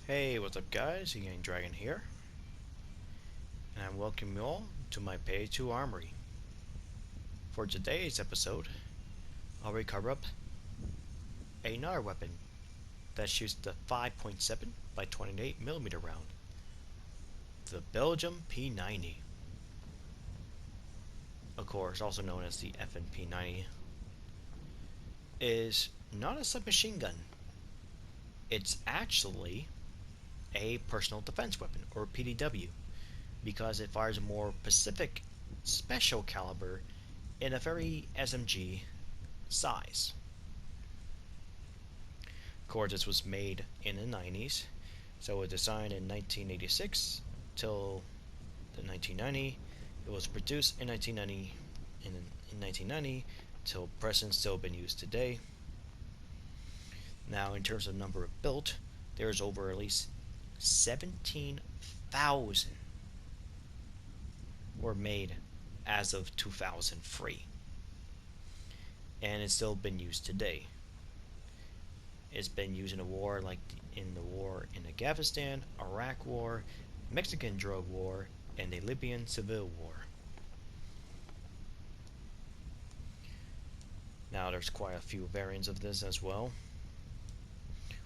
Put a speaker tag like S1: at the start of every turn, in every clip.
S1: Hey, what's up guys, Young Dragon here, and I welcome you all to my Payday 2 Armory. For today's episode, I'll recover up another weapon that shoots the 5.7 by 28mm round, the Belgium P90. Of course, also known as the P90, is not a submachine gun. It's actually a personal defense weapon, or PDW, because it fires a more specific special caliber in a very SMG size. Of course, this was made in the 90s, so it was designed in 1986 till the 1990. It was produced in 1990 till present, still been used today. Now, in terms of number of built, there's over at least 17,000 were made as of 2003, and it's still been used today. It's been used in a war like in the war in Afghanistan, Iraq War, Mexican Drug War, and the Libyan Civil War. Now there's quite a few variants of this as well,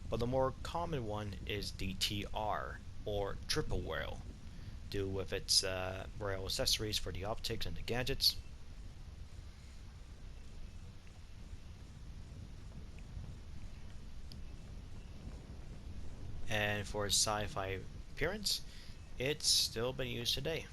S1: but the more common one is the TR, or triple rail, due with its rail accessories for the optics and the gadgets. And for its sci-fi appearance, it's still been used today.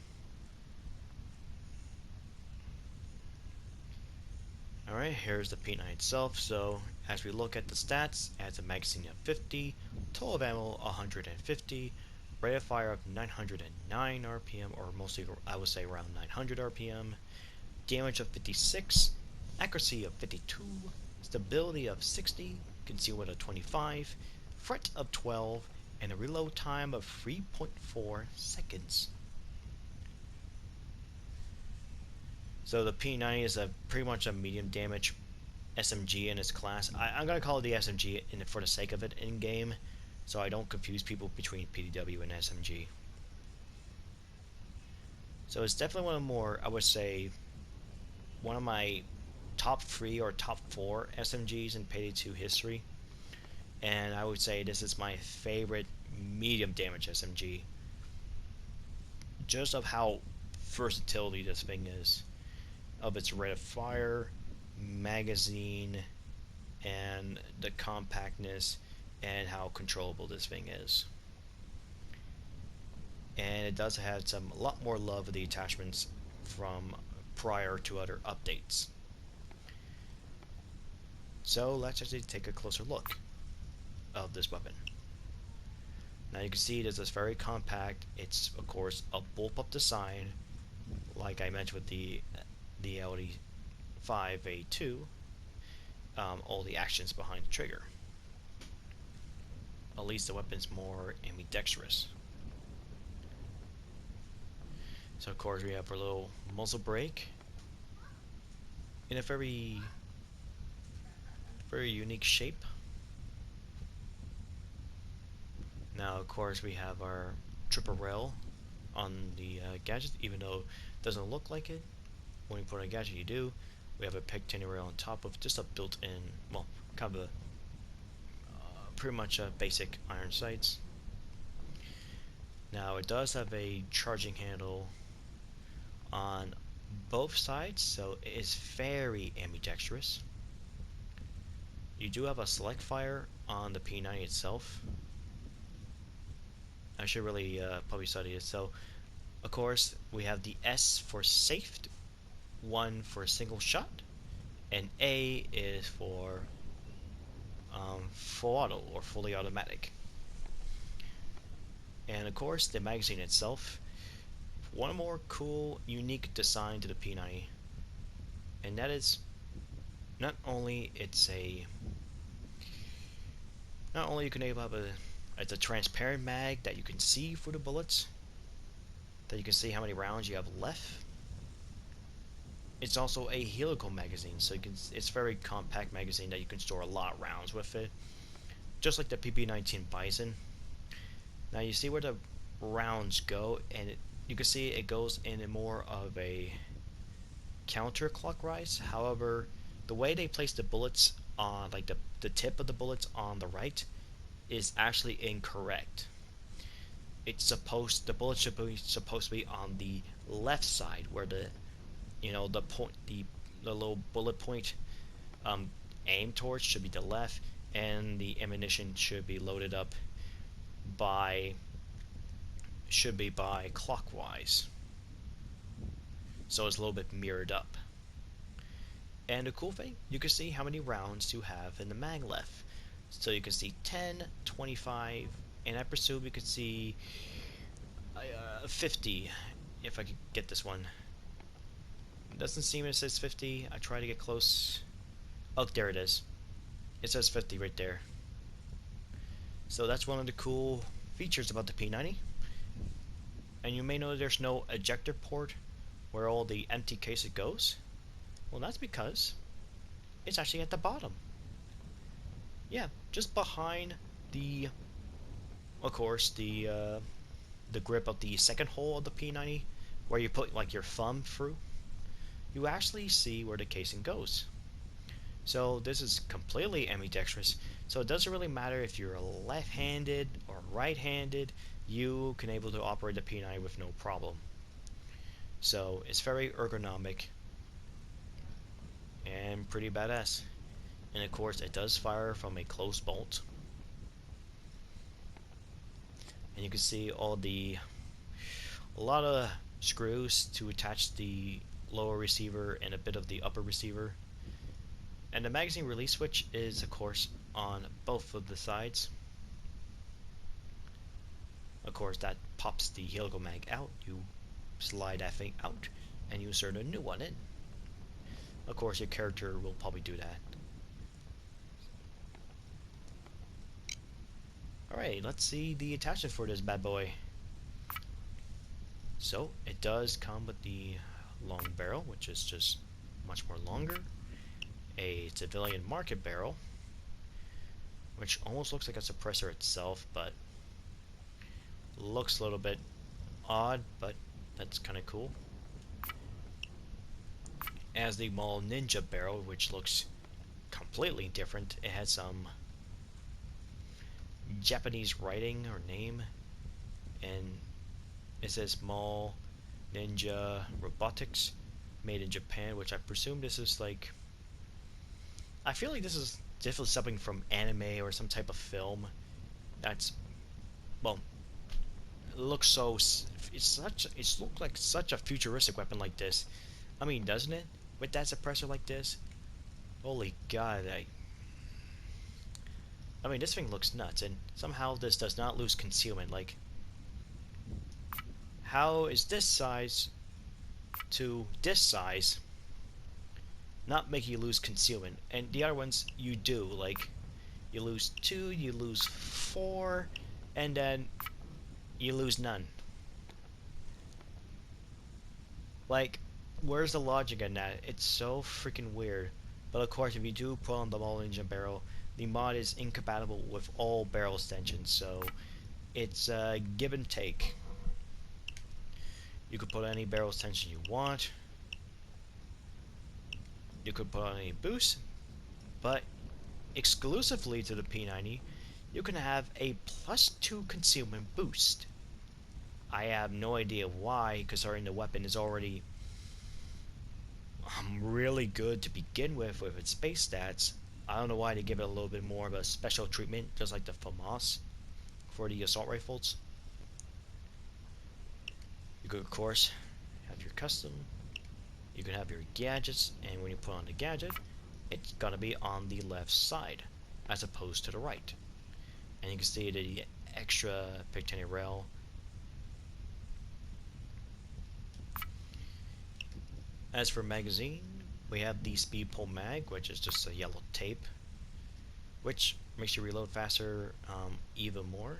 S1: Alright, here's the P90 itself. So as we look at the stats, it has a magazine of 50, total of ammo 150, rate of fire of 909 RPM, or mostly I would say around 900 RPM, damage of 56, accuracy of 52, stability of 60, concealment of 25, threat of 12, and a reload time of 3.4 seconds. So the P90 is pretty much a medium damage SMG in its class. I'm going to call it the SMG for the sake of it in game, so I don't confuse people between PDW and SMG. So it's definitely one of the more, I would say, one of my top 3 or top 4 SMGs in Payday 2 history. And I would say this is my favorite medium damage SMG, just of how versatility this thing is, of its rate of fire, magazine, and the compactness, and how controllable this thing is. And it does have a lot more love of the attachments from prior to other updates. So let's actually take a closer look of this weapon. Now you can see this is very compact. It's of course a bullpup design, like I mentioned with the LD5A2. All the actions behind the trigger. At least the weapon's more ambidextrous. So of course we have our little muzzle brake in a very unique shape. Now of course we have our triple rail on the gadget, even though it doesn't look like it. When you put on a gadget you do. We have a P90 rail on top of just a built-in, well, kind of a pretty much a basic iron sights. Now it does have a charging handle on both sides, so it is very ambidextrous. You do have a select fire on the P90 itself. I should really probably study it. So, of course, we have the S for safe, 1 for a single shot, and A is for full auto or fully automatic. And of course, the magazine itself, one more cool, unique design to the P90, and that is not only you can have it's a transparent mag that you can see through the bullets, that you can see how many rounds you have left. It's also a helical magazine, so it's a very compact magazine that you can store a lot of rounds with it, just like the PP19 Bison. Now you see where the rounds go, and you can see it goes in a more of a counterclockwise. However, the way they place the bullets on, like the tip of the bullets on the right, is actually incorrect. The bullet should be supposed to be on the left side, where the point, the little bullet point um, aimed towards should be the left, and the ammunition should be loaded up by clockwise, so it's a little bit mirrored up. And the cool thing, you can see how many rounds you have in the mag left. So you can see 10, 25, and I presume you could see 50 if I could get this one. It doesn't seem it says 50. I try to get close. Oh, there it is. It says 50 right there. So that's one of the cool features about the P90. And you may know there's no ejector port where all the empty cases goes. Well, that's because it's actually at the bottom. Yeah, just behind the, of course, the grip of the second hole of the P90, where you put like your thumb through. You actually see where the casing goes. So this is completely ambidextrous. So it doesn't really matter if you're left-handed or right-handed. You can able to operate the P90 with no problem. So it's very ergonomic and pretty badass. And of course it does fire from a closed bolt. And you can see a lot of screws to attach the lower receiver and a bit of the upper receiver. And the magazine release switch is of course on both of the sides. Of course that pops the helical mag out. You slide that thing out and you insert a new one in. Of course your character will probably do that. Alright, let's see the attachment for this bad boy. So it does come with the long barrel, which is just much more longer. A civilian market barrel, which almost looks like a suppressor itself, but looks a little bit odd, but that's kind of cool. As the Mall Ninja barrel, which looks completely different. It has some Japanese writing or name, and it says Mall Ninja Robotics, made in Japan, which I presume this is like, I feel like this is definitely something from anime or some type of film. That's, well, it looks so, it's looked like such a futuristic weapon like this. I mean, doesn't it? With that suppressor like this? Holy god, I mean, this thing looks nuts, and somehow this does not lose concealment. Like, how is this size to this size not make you lose concealment? And the other ones, you do. Like, you lose 2, you lose 4, and then you lose none. Like, where's the logic in that? It's so freaking weird. But of course, if you do put on the Mall Ninja barrel, the mod is incompatible with all barrel extensions, so it's a give and take. You could put any barrel extension you want. You could put on any boost, but exclusively to the P90, you can have a +2 concealment boost. I have no idea why, considering the weapon is already really good to begin with its base stats. I don't know why they give it a little bit more of a special treatment, just like the FAMAS for the assault rifles. You could, of course, have your custom. You can have your gadgets, and when you put on the gadget, it's gonna be on the left side, as opposed to the right. And you can see the extra Payday rail. As for magazine, we have the speed pull mag, which is just a yellow tape, which makes you reload faster even more.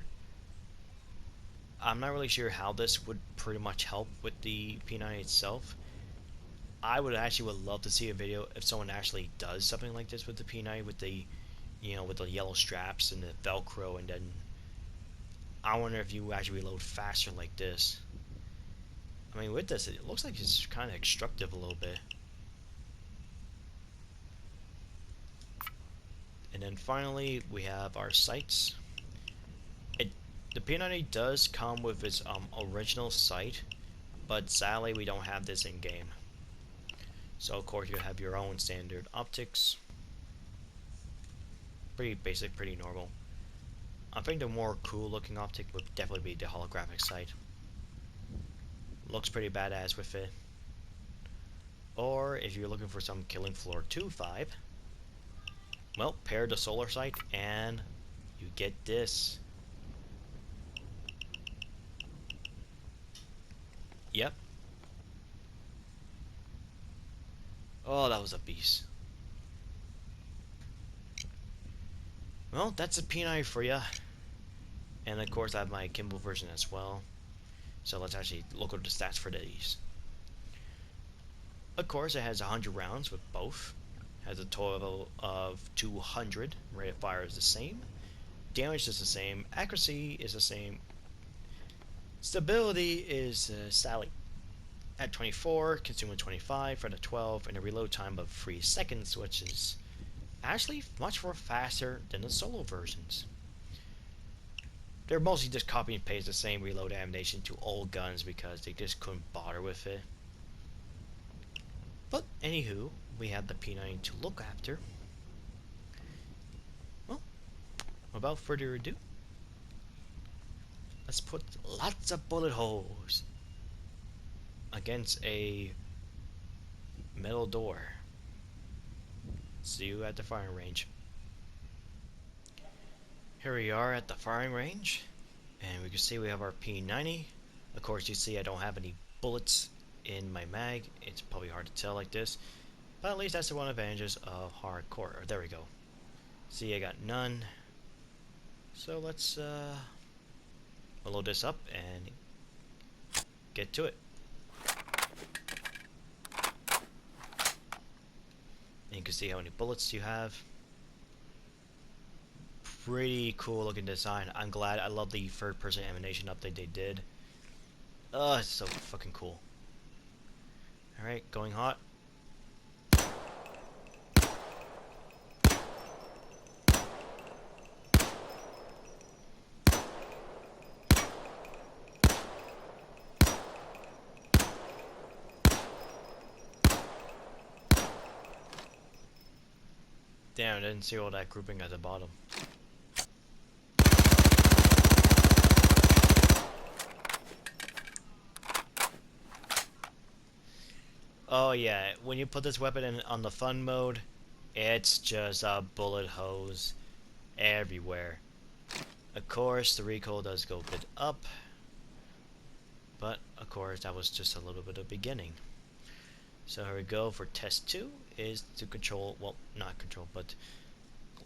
S1: I'm not really sure how this would pretty much help with the P90 itself. I would love to see a video if someone actually does something like this with the P90, with the, with the yellow straps and the Velcro, and then I wonder if you actually reload faster like this. I mean, with this, it looks like it's kind of obstructive a little bit. And then finally, we have our sights. The P90 does come with its original sight, but sadly we don't have this in game. So of course you have your own standard optics. Pretty basic, pretty normal. I think the more cool looking optic would definitely be the holographic sight. Looks pretty badass with it. Or if you're looking for some Killing Floor 2 vibe, well, pair the solar sight and you get this. Yep. Oh, that was a beast. Well, that's a P90 for ya. And of course I have my Kimball version as well. So let's actually look at the stats for these. Of course it has 100 rounds with both. Has a total of 200. Rate of fire is the same. Damage is the same. Accuracy is the same. Stability is sadly at 24, consumer 25 for the 12, and a reload time of 3 seconds, which is actually much more faster than the solo versions. They're mostly just copy and paste the same reload animation to all guns because they just couldn't bother with it. But anywho, we have the P90 to look after. Well, without further ado, let's put lots of bullet holes against a metal door. See you at the firing range. Here we are at the firing range, and we can see we have our P90. Of course, you see I don't have any bullets in my mag. It's probably hard to tell like this, but at least that's the one advantages of hardcore. There we go. See, I got none. So let's load this up and get to it. And you can see how many bullets you have. Pretty cool looking design. I'm glad. I love the third person animation update they did. It's so fucking cool. Alright, going hot. Damn, I didn't see all that grouping at the bottom. Oh yeah, when you put this weapon in on the fun mode, it's just a bullet hose everywhere. Of course, the recoil does go a bit up, but of course that was just a little bit of beginning. So here we go for test 2 is to control, well, not control, but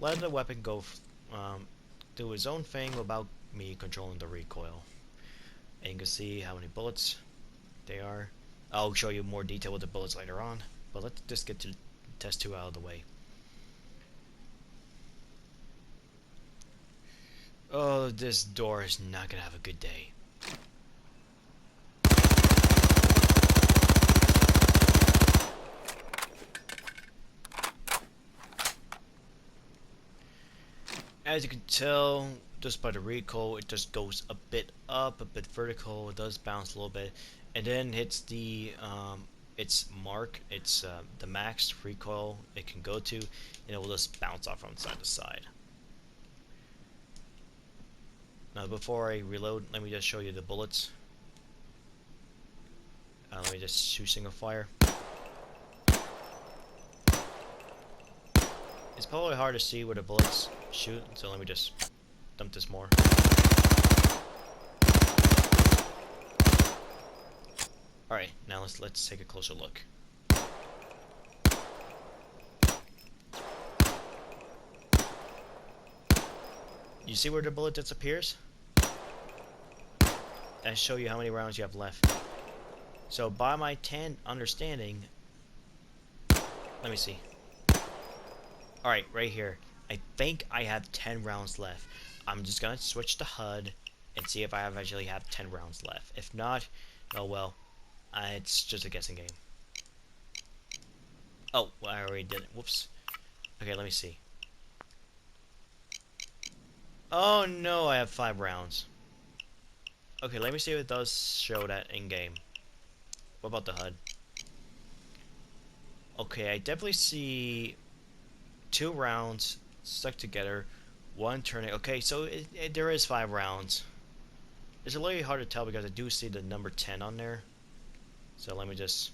S1: let the weapon go do its own thing without me controlling the recoil. And you can see how many bullets they are. I'll show you more detail with the bullets later on, but let's just get to test 2 out of the way. Oh, this door is not gonna have a good day. As you can tell, just by the recoil, it just goes a bit up, a bit vertical. It does bounce a little bit, and then hits the its mark. It's the max recoil it can go to, and it will just bounce off from side to side. Now, before I reload, let me just show you the bullets. Let me just shoot single fire. It's probably hard to see where the bullets shoot, so let me just dump this more. Alright, now let's take a closer look. You see where the bullet disappears? I show you how many rounds you have left. So by my understanding, let me see. Alright, right here. I think I have 10 rounds left. I'm just gonna switch the HUD and see if I eventually have 10 rounds left. If not, oh well, it's just a guessing game. Oh, well, I already did it. Whoops. Okay, let me see. Oh no, I have 5 rounds. Okay, let me see if it does show that in-game. What about the HUD? Okay, I definitely see 2 rounds stuck together, 1 turning. Okay, so there is 5 rounds. It's a little hard to tell because I do see the number 10 on there. So let me just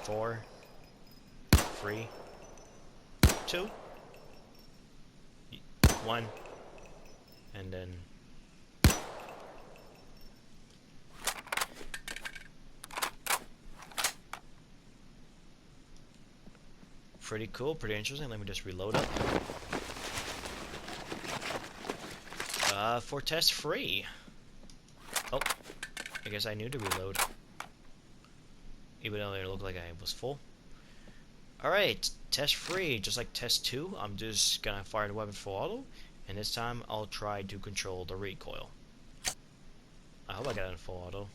S1: 4, 3, 2, 1, and then pretty cool, pretty interesting. Let me just reload up. For test free. Oh, I guess I knew to reload. Even though it looked like I was full. Alright, test free, just like test 2. I'm just gonna fire the weapon full auto, and this time I'll try to control the recoil. I hope I got it in full auto.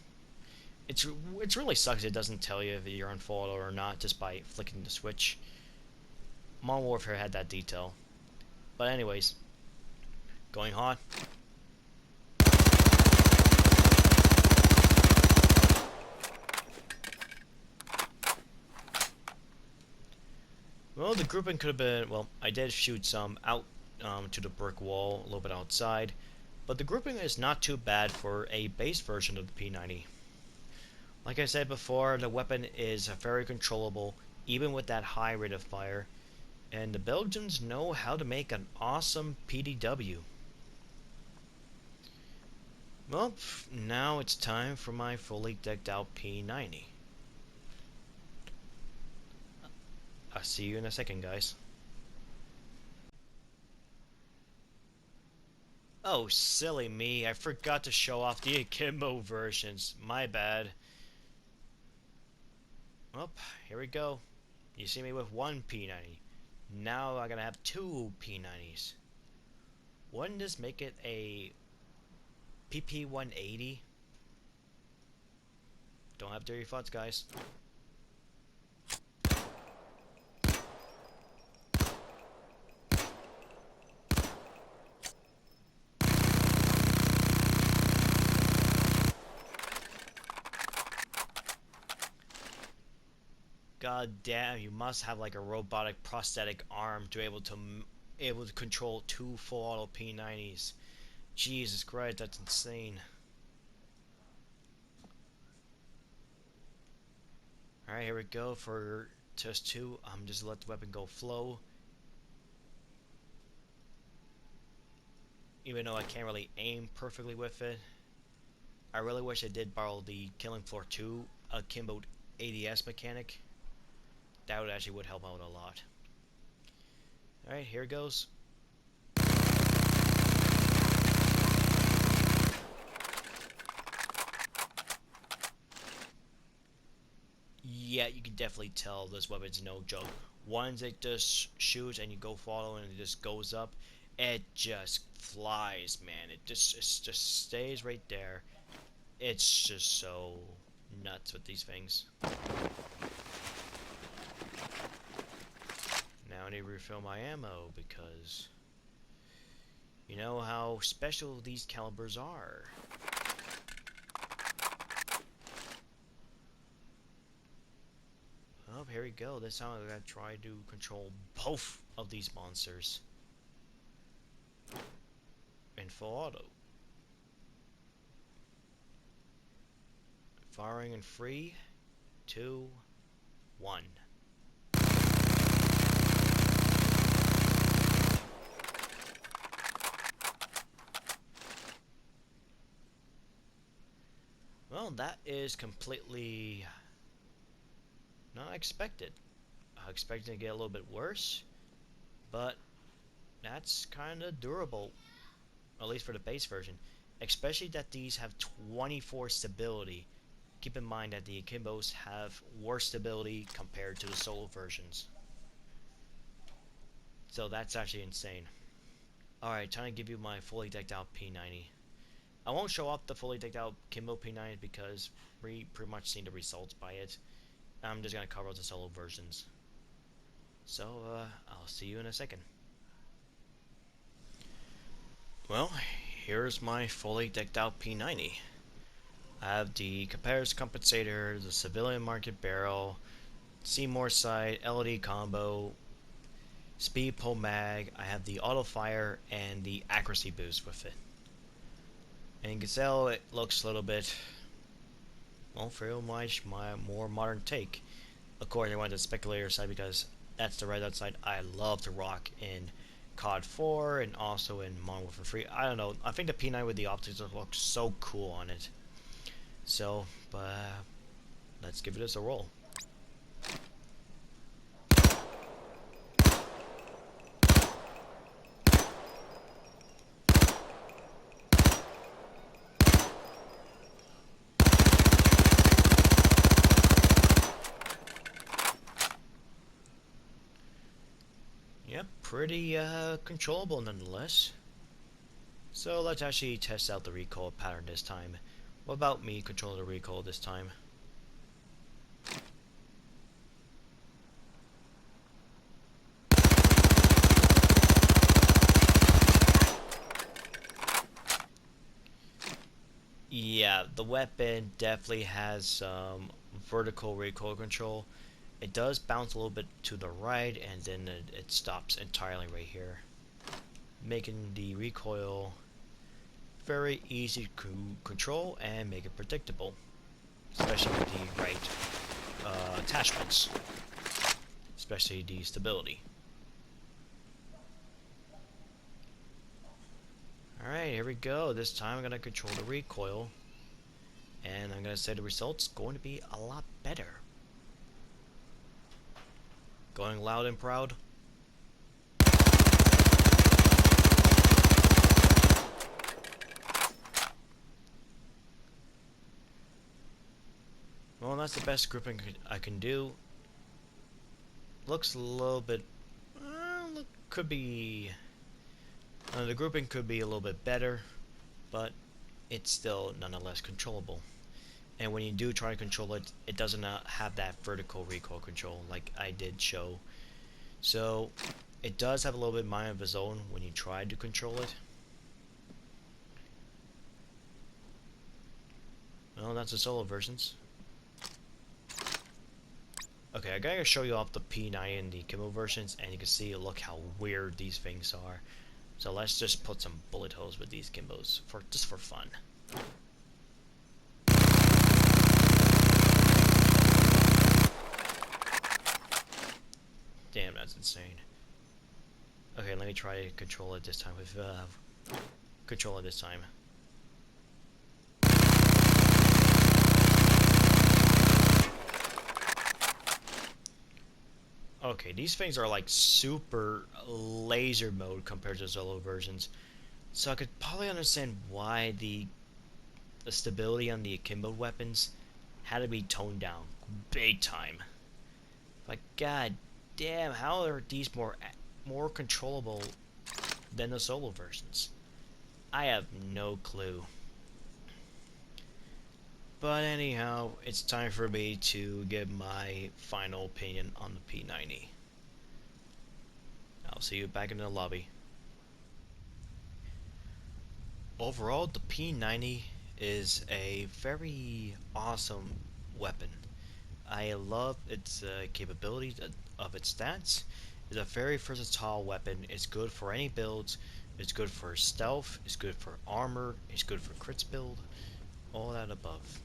S1: It's really sucks it doesn't tell you if you're on full auto or not just by flicking the switch. Modern Warfare had that detail. But anyways, going hot. Well, the grouping could have been, well, I did shoot some out to the brick wall, a little bit outside, but the grouping is not too bad for a base version of the P90. Like I said before, the weapon is very controllable, even with that high rate of fire, and the Belgians know how to make an awesome PDW. Well, now it's time for my fully decked out P90. I'll see you in a second, guys. Oh, silly me, I forgot to show off the akimbo versions. My bad. Well, here we go. You see me with one P90. Now I'm gonna have 2 P90s. Wouldn't this make it a PP180? Don't have dirty thoughts, guys. God damn, you must have like a robotic prosthetic arm to able to control 2 full auto P90s. Jesus Christ, that's insane. Alright, here we go for test 2. I'm just let the weapon go flow. Even though I can't really aim perfectly with it. I really wish I did borrow the Killing Floor 2 Akimbo ADS mechanic. That would actually help out a lot. Alright, here it goes. Yeah, you can definitely tell this weapon's no joke. Once it just shoots and you go follow and it just goes up, it just flies, man. It just stays right there. It's just so nuts with these things. Now I need to refill my ammo because you know how special these calibers are. Oh, here we go. This time I'm gonna try to control both of these monsters in full auto. Firing in 3, 2, 1. Well, that is completely not expected. I expected to get a little bit worse, but that's kind of durable, at least for the base version. Especially that these have 24 stability. Keep in mind that the Akimbos have worse stability compared to the solo versions. So that's actually insane. Alright, time to give you my fully decked out P90. I won't show off the fully decked out Kimbo P90 because we pretty much seen the results by it. I'm just gonna cover the solo versions. So, I'll see you in a second. Well, here's my fully decked out P90. I have the comparison compensator, the civilian market barrel, Seymour sight, LED combo, speed pull mag, I have the auto fire, and the accuracy boost with it. And you can tell it looks a little bit, well, very much my more modern take. Of course, I went to the speculator side because that's the red dot side I love to rock in COD 4 and also in Modern Warfare 3. I don't know, I think the P9 with the optics looks so cool on it. So, but let's give this a roll. Yep, pretty controllable nonetheless. So let's actually test out the recoil pattern this time. What about me controlling the recoil this time? Yeah, the weapon definitely has some vertical recoil control. It does bounce a little bit to the right and then it stops entirely right here, making the recoil very easy to control and make it predictable, especially with the right attachments, especially the stability. Alright, here we go. This time I'm going to control the recoil, and I'm going to say the result's going to be a lot better. Going loud and proud. Well, that's the best grouping I can do. Looks a little bit... could be... the grouping could be a little bit better, but it's still nonetheless controllable. And when you do try to control it, it doesn't have that vertical recoil control like I did show. So it does have a little bit mind of its own when you try to control it. Well, that's the solo versions. Okay, I gotta show you off the P90 and the Kimbo versions, and you can see, look how weird these things are. So let's just put some bullet holes with these Kimbos, just for fun. Damn, that's insane. Okay, let me try to control it this time with, control it this time. Okay, these things are like super laser mode compared to solo versions. So I could probably understand why the stability on the akimbo weapons had to be toned down big time. Like, god damn, how are these more controllable than the solo versions? I have no clue. But anyhow, it's time for me to give my final opinion on the P90. I'll see you back in the lobby. Overall, the P90 is a very awesome weapon. I love its capabilities of its stats. It's a very versatile weapon. It's good for any builds. It's good for stealth. It's good for armor. It's good for crits build. All that above.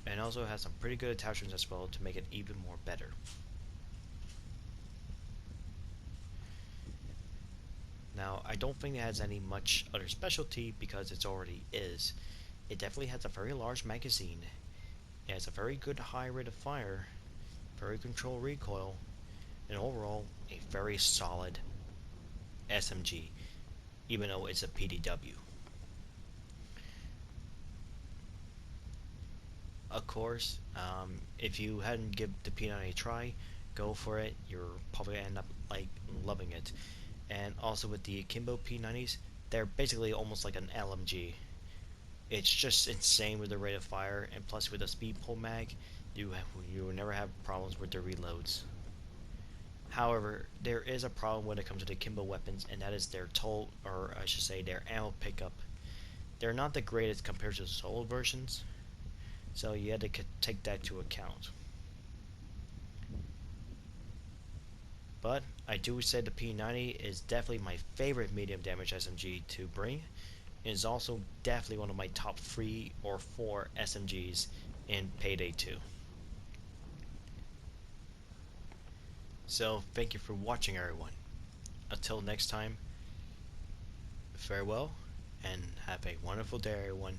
S1: And also has some pretty good attachments as well to make it even more better. Now, I don't think it has any much other specialty because it already is. It definitely has a very large magazine. It has a very good high rate of fire, very controlled recoil, and overall a very solid SMG, even though it's a PDW. Of course, if you hadn't give the P90 a try, go for it. You'll probably end up like loving it. And also with the Akimbo P90s, they're basically almost like an LMG. It's just insane with the rate of fire, and plus with the speed pull mag, you will never have problems with the reloads. However, there is a problem when it comes to the Akimbo weapons, and that is their toll, or I should say their ammo pickup. They're not the greatest compared to the solo versions, so you had to take that to account. But I do say the P90 is definitely my favorite medium damage SMG to bring. It is also definitely one of my top 3 or 4 SMGs in Payday 2. So thank you for watching, everyone. Until next time, farewell and have a wonderful day, everyone.